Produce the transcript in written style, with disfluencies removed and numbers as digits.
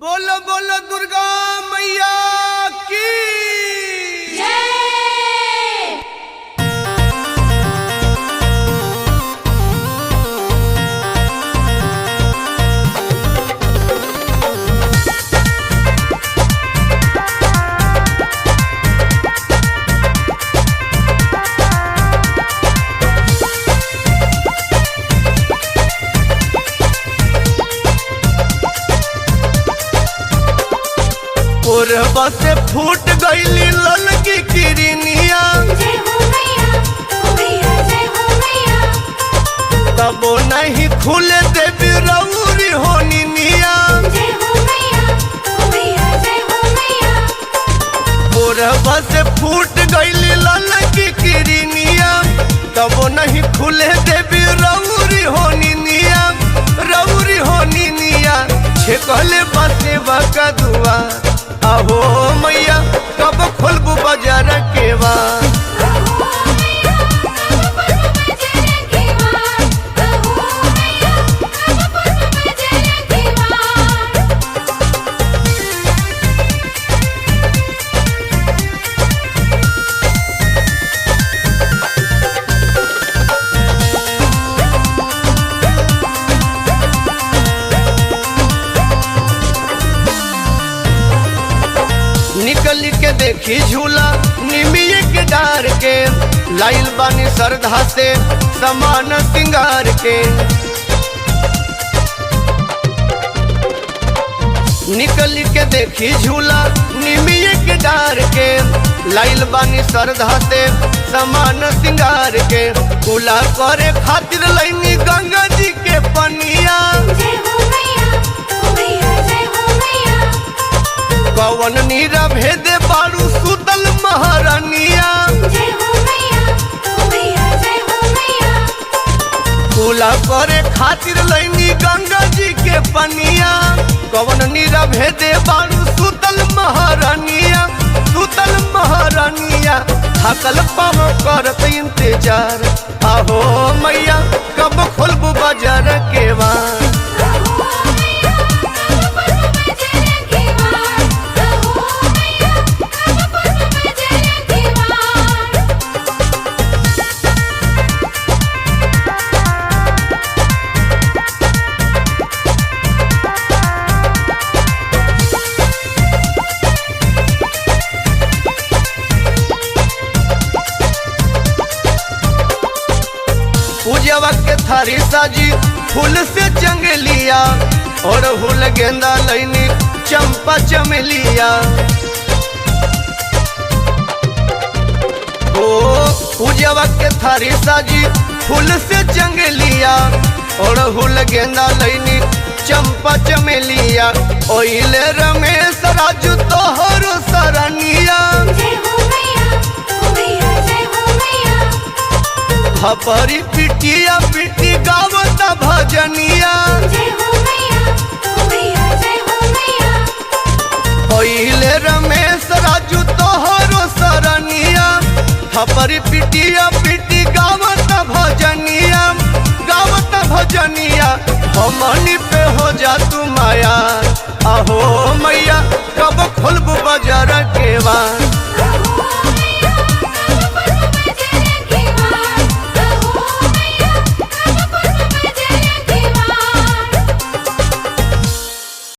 बोलो बोलो दुर्गा मैया की जय। पूर्वा से फूट गईली ललकी किरनिया, जय हो मैया, हो मैया, जय हो मैया। तबो नहीं खुले देवी रउरी होनी निया। जय हो मैया, हो मैया, जय हो मैया। पूर्वा से फूट गईली ललकी किरनिया, तबो नहीं खुले देवी रउरी होनी निया, रउरी होनी निया। छेकले बसे बका दुआ, आहो मैया कब खोलबू बाजार के बार। हो मैया, कब खोलबू बाजार के बार। हो मैया, कब खोलबू बाजार के बार। निकल के देखी झूला निमिये के डार के, लाइल बानी श्रद्धा से समान सिंगार के। निकल के देखी झूला निमिये के डार के, लाइल बानी श्रद्धा से समान सिंगार के। कुला करे खातिर लैनी गंगा जी के पनिया, जय हो मैया, हो मैया, जय हो मैया। कवन नीरा भेदे बारू सुतल महारानिया। जय हो मैया, हो मैया, जय हो मैया। कुला करे खातिर लैनी गंगा जी के पनिया, कवन नीरा भेदे बारू सुतल महारानिया, सुतल महारानिया। थकल पाव करत इंतजार, आहो मैया कब खोलबू बाजार के बार। हो मैया, कब खोलबू बाजार के बार। हो मैया, कब खोलबू बाजार के बार। पूजवा के थारी साजी फूल से चंगलिया, और हुल गेंदा लैनी चंपा चमेलिया। ओ पूजवा के थारी साजी फूल से चंगलिया, और हुल गेंदा लैनी चंपा चमेलिया। ओइले रमेश राजू तोहरो सरनिया, जय हो मैया, हो मैया, जय हो मैया। हपरी पिटिया पिटी गावता भजनिया। जय हो मैया, हो मैया, जय हो मैया। ओइले रमेश राजू तोहरो सरनिया, हपरी पिटिया पिटी गावता भजनिया, गावता भजनिया। हमनी पे हो जा तू माया, आहो मैया कब खोलबू बाजार के बार।